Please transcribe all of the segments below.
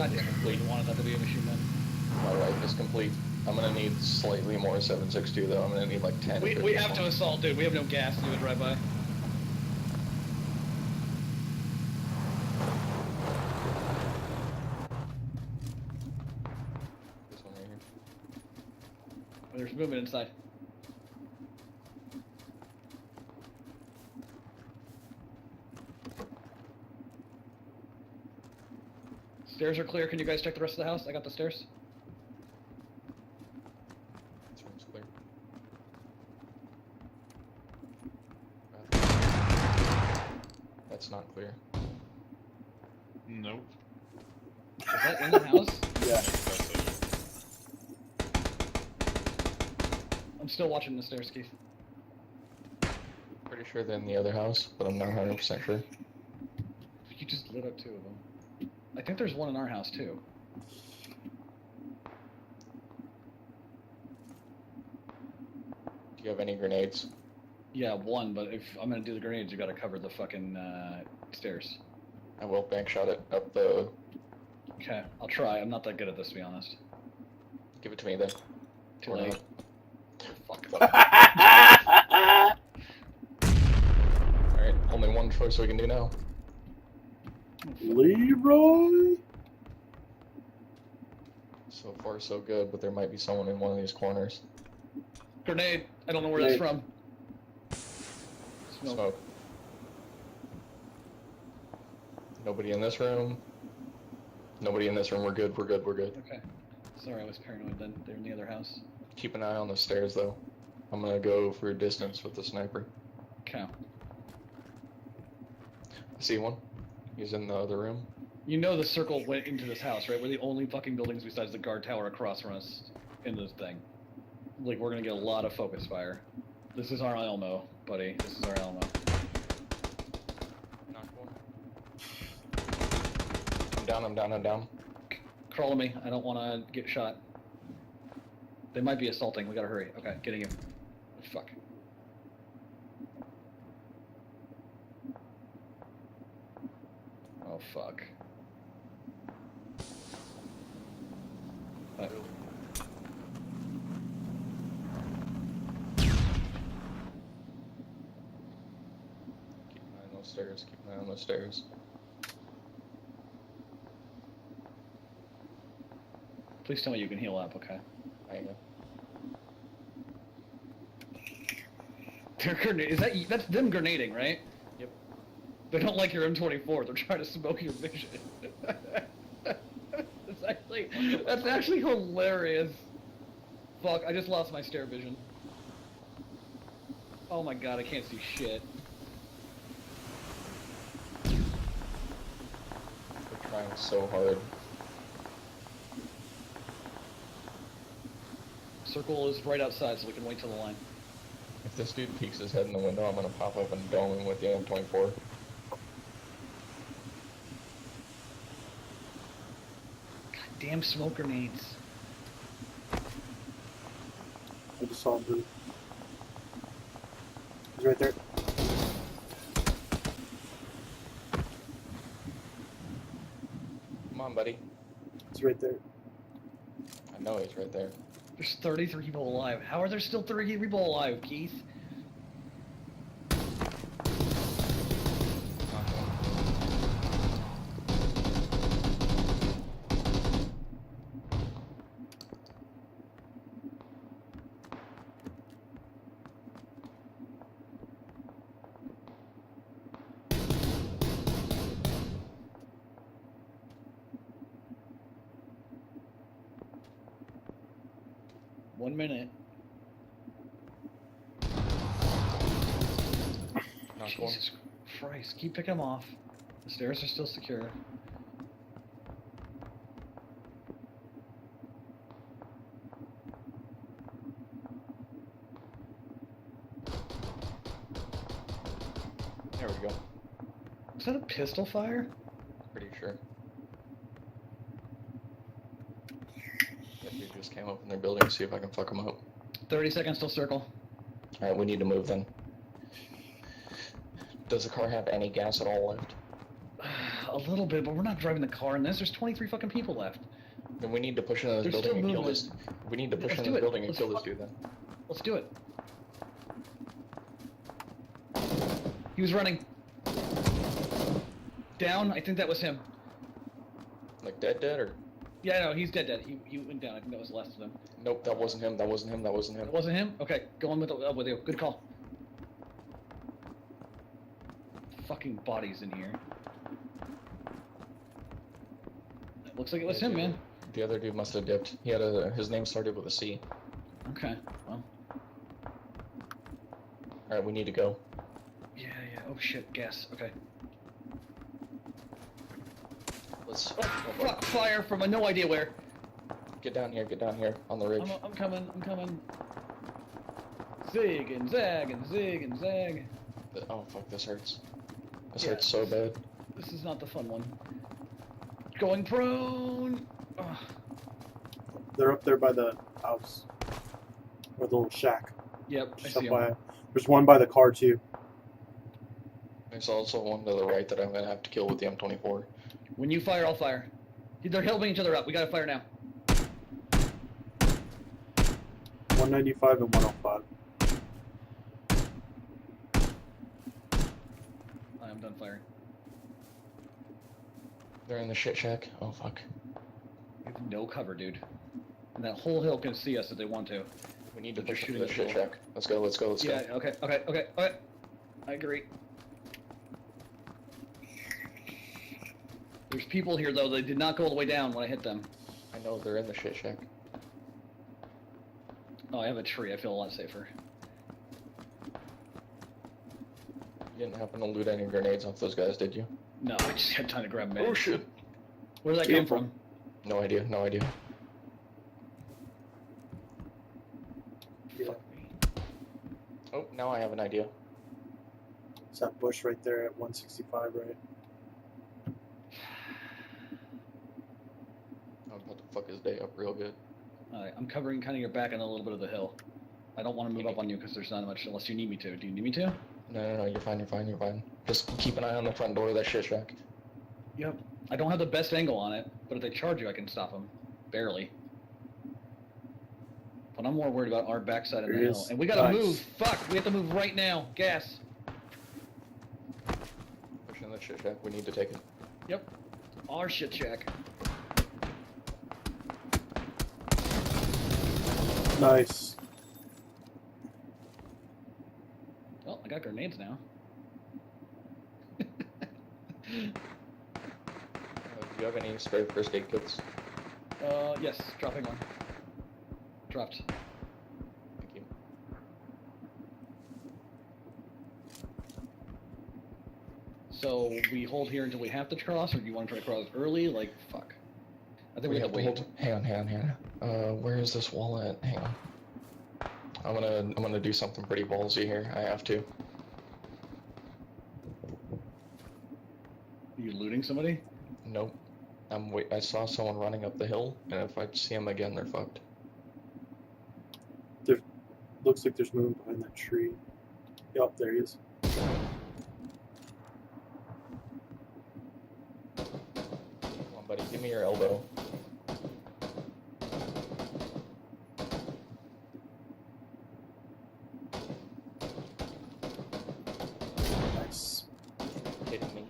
goddamn complete. You wanted that to be a machine gun. My right is complete. I'm gonna need slightly more 7.62 though. I'm gonna need like 10. We have to assault, dude. We have no gas to do a drive-by. This one right here. There's movement inside. Stairs are clear. Can you guys check the rest of the house? I got the stairs. This room's clear. That's not clear. Nope. Is that in the house? Yeah. That's it. I'm still watching the stairs, Keith. Pretty sure they're in the other house, but I'm not 100% sure. You just lit up 2 of them. I think there's one in our house too. Do you have any grenades? Yeah, 1, but if I'm gonna do the grenades, you gotta cover the fucking stairs. I will bank shot it up the... Okay, I'll try. I'm not that good at this, to be honest. Give it to me then. Too Or late. not. Fuck. Alright, only one choice we can do now. Leroy? So far so good, but there might be someone in one of these corners. Grenade! I don't know where that's Grenade. from. Smoke. Smoke. Nobody in this room. Nobody in this room. We're good, we're good, we're good. Okay. Sorry, I was paranoid then. They're in the other house. Keep an eye on the stairs though. I'm gonna go for distance with the sniper. Okay. I see one. He's in the other room. You know the circle went into this house, right? We're the only fucking buildings besides the guard tower across from us in this thing. Like, we're gonna get a lot of focus fire. This is our Elmo, buddy. This is our Elmo. Knock one. I'm down, I'm down, I'm down. Crawl to me. I don't want to get shot. They might be assaulting. We gotta hurry. Okay, getting him. Fuck. Oh, fuck. Keep an eye on those stairs, keep an eye on those stairs. Please tell me you can heal up, okay? I am. They're that's them grenading, right? Yep. They don't like your M24. They're trying to smoke your vision. That's actually hilarious. Fuck, I just lost my stair vision. Oh my god, I can't see shit. They're trying so hard. Circle is right outside, so we can wait till the line. If this dude peeks his head in the window, I'm gonna pop up and dome him with the M24. Damn smoke grenades. I just saw him. He's right there. Come on, buddy. He's right there. I know he's right there. There's 33 people alive. How are there still 30 people alive, Keith? Knock one. One minute. Knock one. Jesus Christ, keep picking them off. The stairs are still secure. There we go. Is that a pistol fire? Pretty sure. That dude just came up in their building, see if I can fuck him up. 30 seconds till circle. Alright, we need to move then. Does the car have any gas at all left? A little bit, but we're not driving the car in this. There's 23 fucking people left. Then we need to push into this There's building still and kill movement. this. We need to push Let's into do this it. building and Let's kill this fuck- dude then. Let's do it. He was running. Down. I think that was him. Like dead or? Yeah, no, he's dead. He went down. I think that was the last of them. Nope, that wasn't him. That wasn't him. That wasn't him. It wasn't him? Okay, going with you. Good call. Fucking bodies in here. It looks like it was him, man. The other dude must have dipped. He had his name started with a C. Okay, well. Alright, we need to go. Yeah. Oh shit, gas. Okay. Let's Oh, fuck, fire from no idea where. get down here on the ridge. I'm coming. Zig and zag and zig and zag. Oh fuck, this hurts. This Yeah, hurts so bad. This is not the fun one. Going prone. Ugh. They're up there by the house. Or the little shack. Yep, I Just up see by, him. there's one by the car too. There's also one to the right that I'm gonna have to kill with the M24. When you fire, I'll fire. They're helping each other up. We gotta fire now. 195 and 105. I'm done firing. They're in the shit shack. Oh fuck. We have no cover, dude. And that whole hill can see us if they want to. We need to But you're push up to shooting the at shit will. shack. Let's go. Yeah, okay. I agree. There's people here, though. They did not go all the way down when I hit them. I know they're in the shit shack. Oh, I have a tree. I feel a lot safer. You didn't happen to loot any grenades off those guys, did you? No, I just had time to grab meds. Oh shit. Where did that come from? No idea. Yeah. Fuck me. Oh, now I have an idea. It's that bush right there at 165, right? I'm about to fuck his day up real good. Alright, I'm covering kind of your back on a little bit of the hill. I don't want to move up on you because there's not much, unless you need me to. Do you need me to? No, you're fine. Just keep an eye on the front door of that shit shack. Yep. I don't have the best angle on it, but if they charge you, I can stop them. Barely. But I'm more worried about our backside of the There he hill. is. And we gotta Nice. move! Fuck! We have to move right now! Gas! Pushing that shit shack, we need to take it. Yep. Our shit shack. Nice. Well, I got grenades now. Do you have any spare first aid kits? Yes, dropping one. Dropped. Thank you. So, we hold here until we have to cross, or do you want to try to cross early? Like, fuck. I think we have to wait. hold. Hang on. Where is this wall at? Hang on. I'm gonna do something pretty ballsy here. I have to. Are you looting somebody? Nope. I saw someone running up the hill, and if I see him again, they're fucked. Looks like there's movement behind that tree. Yup, there he is. Come on, buddy. Give me your elbow. Nice. Kidding me?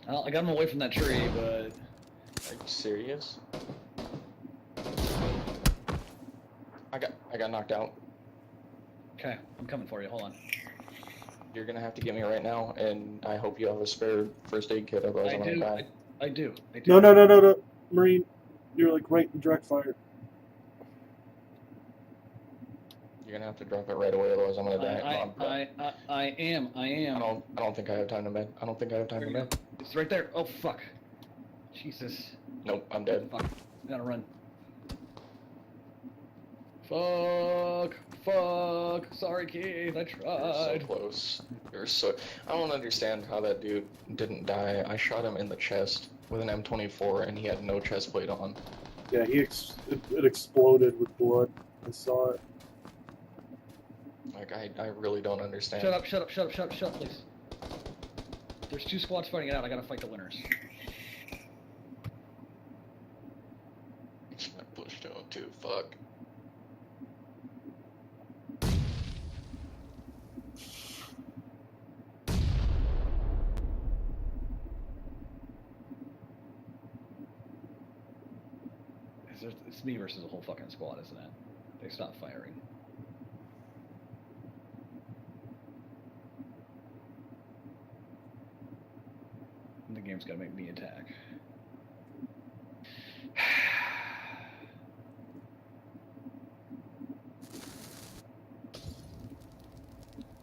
Well, I got him away from that tree, but... Are you serious? I got knocked out. Okay, I'm coming for you. Hold on. You're gonna have to get me right now, and I hope you have a spare first aid kit, otherwise I'm gonna die. I do. No. Marine, you're like right in direct fire. You're gonna have to drop it right away, otherwise I'm gonna die. I am. I don't think I have time to med. I don't think I have time to med. It's right there. Oh, fuck. Jesus. Nope, I'm dead. Fuck. Gotta run. Fuck. Sorry, Keith. I You're so tried. close. I don't understand how that dude didn't die. I shot him in the chest with an M24 and he had no chest plate on. Yeah, it exploded with blood. I saw it. Like, I really don't understand. Shut up, please. There's 2 squads fighting it out. I gotta fight the winners. I pushed him too. Fuck. It's me versus the whole fucking squad, isn't it? They stopped firing. And the game's gotta make me attack.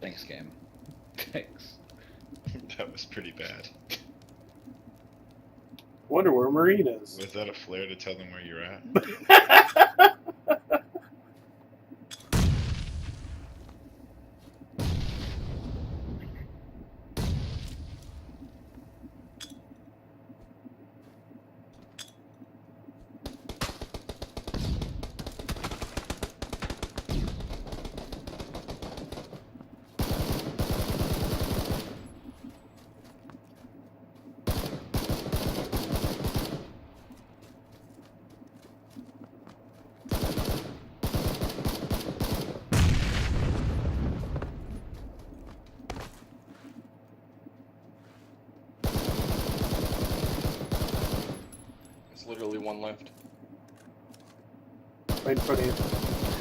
Thanks, game. Thanks. That was pretty bad. Wonder where Marine is. Was that a flare to tell them where you're at? There's literally one left. Right in front of you.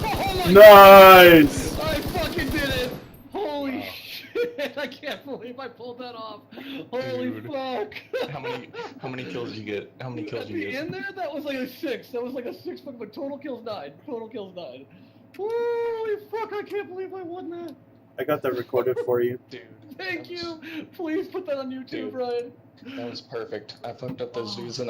Oh my Nice! I fucking did it! Holy Wow. shit! I can't believe I pulled that off. Holy Dude. fuck! How many kills did you get? How many kills At did you the get? end there, that was like a 6. That was like a 6 fucking, but total kills 9. Total kills 9. Holy fuck! I can't believe I won that. I got that recorded for you. Dude. Thank that was- you. Please put that on YouTube, Dude. Ryan. That was perfect. I fucked up the zoos and the